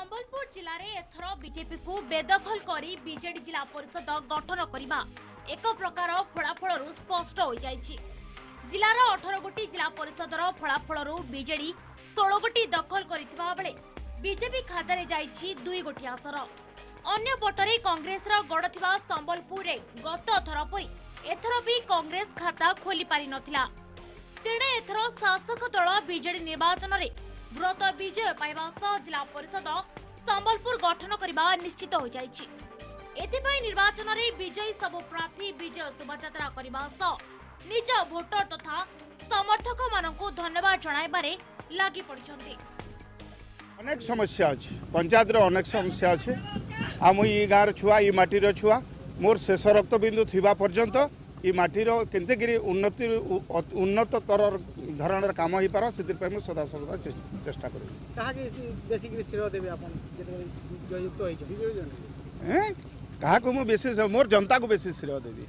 संबलपुर जिले में एथर बीजेपी को बेदखल करी बीजेडी जिला परिषद गठन करने एक प्रकार फलाफल स्पष्ट हो जाइछि। जिलार 18 गोटी जिला परिषदर फलाफल बीजेडी 16 गोटी दखल करिथिबा बेले बीजेपी खातारे जाइछि 2 गोटी आसर। अन्य पटरे कांग्रेस गड़ थिबा संबलपुर रे गत थर परी एथर भी कांग्रेस खाता खोली पारि नथिला। तेणे एथर शासक दल बीजेडी निर्वाचन रे व्रत विजय पाइबा सह जिला परिषद संबलपुर गठन करने निश्चित हो जाइछि। एथिपाई निर्वाचन रे विजयी सबु प्रार्थी विजय शोभायात्रा करने सह निज भोटर तथा समर्थक मानकु धन्यवाद जणाइबारे लागि पड़िछन्ति। अनेक समस्या अछि, पंचायत रे अनेक समस्या अछि। आम ई गाँव छुआ ई माटीर छुआ मोर शेष रक्त बिंदु थिबा पर्यंत ई माटीर केनतेगिरी उन्नततर धरणर काम हो पार से सदा सर्वदा चेष्टा कर क्या को बेसी मोर जनता को बेसी श्रेय देवी।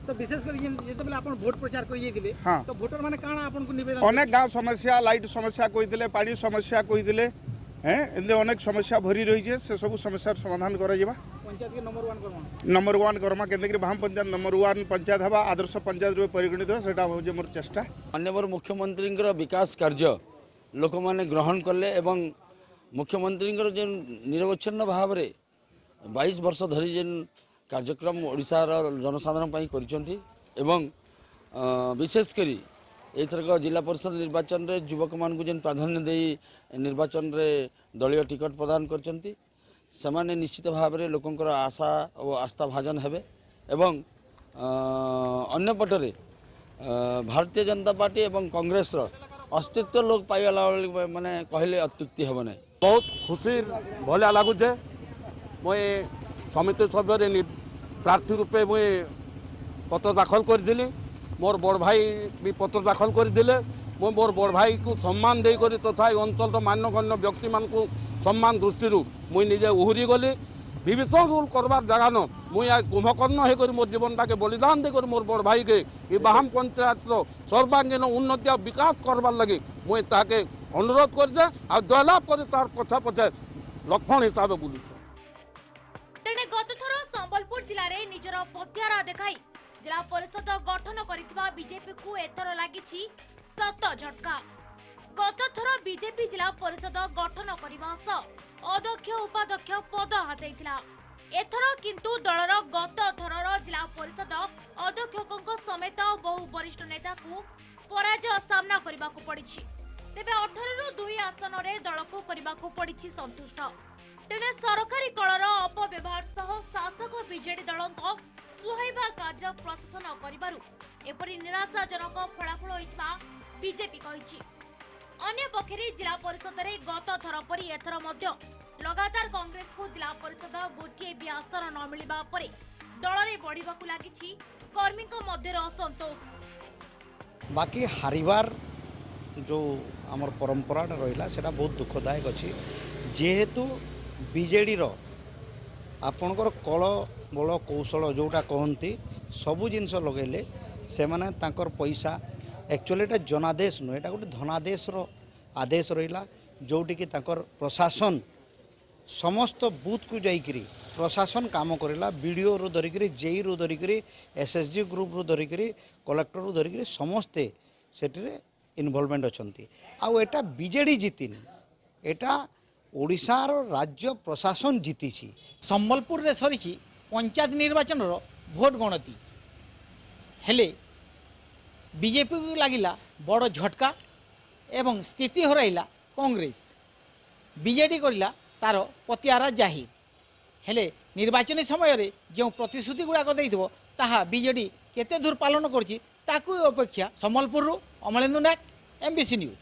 तो विशेष कर आप भोट प्रचार कर हाँ तो भोटर माने काना आपन को निवेदन अनेक गाँव समस्या लाइट समस्या कहीदे पानी समस्या कहीदे एमती अनेक समस्या भरी रही है से सब समस्या समाधान कर पंचायत के नंबर 1 करमा केंद्र भाम पंचायत नंबर 1 पंचायत हवा आदर्श पंचायत रूप परिगणित सेटा हो मोर चेष्टा। माननीय मुख्यमंत्री विकास कार्य लोक माने ग्रहण कले एवं मुख्यमंत्री जो निरवच्छिन्न भाव में 22 वर्ष धरी जेन कार्यक्रम ओडिशार जनसाधारण करिसेंती एवं विशेषकर एथरक जिला परिषद निर्वाचन रे युवक मान को जेन प्राधान्य दे निर्वाचन रे दलीय टिकट प्रदान करचंती सेमाने निश्चित भाव में लोकंकर आशा और आस्था भाजन हेबे एवं अन्य पटरे भारतीय जनता पार्टी एवं कांग्रेस अस्तित्व लोक पाइला माने कहले अत्युक्ति हेब ना। बहुत खुशी भलिया लगुचे मुई समिति सभ्य प्रार्थी रूपे मुई पत्र दाखल कर मोर बड़ भाई भी पत्र दाखल करदे मोर बड़ भाई को सम्मान देकर तथा अंचल मान्यगण्य व्यक्ति मान को सम्मान दृष्टि मुई निजे उहुरी गली विभीषण रोल करवार जगह न मुई आज कुंभकर्ण होकर मोर जीवनटा के बलिदान देकर मोर बड़ भाई के बाहाम पंचायत सर्वांगीन उन्नति और विकास करवार लगी मुई ताके अनुरोध कर जयलाभ कर तार पछा पछे लक्षण हिसाब बुलू। तेणे गत थर संबलपुर जिले में निजर पत्यारा देखाई जिला परिषद गठन करिथिबा बीजेपी को एथर लागिछि 7 झटका। गत थर बीजेपी जिला परिषद गठन करने सह अध्यक्ष उपाध्यक्ष पद हाथैथिला। एथर किंतु दलर गत थरर जिला परिषद अध्यक्षक समेत बहु वरिष्ठ नेता को पराजय सामना करने को पड़िछि। तेबे 18 रु 2 आसन रे दल को करने को पड़िछि संतुष्ट। तेणे सरकारी कलर अपव्यवहार सह शासक बीजेडी दल सुहाइबा कार्य प्रशासन करिबारु एपरि निराशाजनक फलाफल होइतबा बीजेपी कहिछि। अन्य पक्षरे जिला परिषद रे गत थर परी एथर मध्य लगातार कांग्रेस को जिला परिषद गोटे भी आसन न मिलिबा परे दल रे बढ़िबाकु लागिछि कर्मी मध्य असंतोष। बाकी हारिबार जो आमर परंपरा रहिला सेटा बहुत दुखदायक अछि जेहेतु बीजेडी रो आपणकर कल बल कौशल जोटा कहती सबू जिनस लगेले से माने तांकर पैसा एक्चुअली एटा जनादेश नुह एटा गोटे धनादेश रो आदेश रहिला जोटी कि तांकर प्रशासन समस्त बूथ को जाइकरी प्रशासन काम करेला बीडीओ रो धरिकरी जेई रो धरिकरी एसएसजी ग्रुप रो धरिकरी कलेक्टर रो धरिकरी समस्ते सेठरे इन्वॉल्वमेंट अछंती। आउ एटा बीजेडी जीतिन एटा ओडिशार राज्य प्रशासन जीतिछि। संबलपुर रे सरीछि पंचायत निर्वाचन रो भोट गणति हेले बीजेपी को लागिला बड़ झटका एवं स्थिति हराइला कांग्रेस बीजेडी करिला तार पतियारा जाहिर हेले निर्वाचन समय रे जो प्रतिश्रुति गुड़ाक देइथिबो ताहा बीजेडी केते दूर पालन करछि ताकू अपेक्षा। संबलपुर अमलेंदु नायक, एमबीसी न्यूज।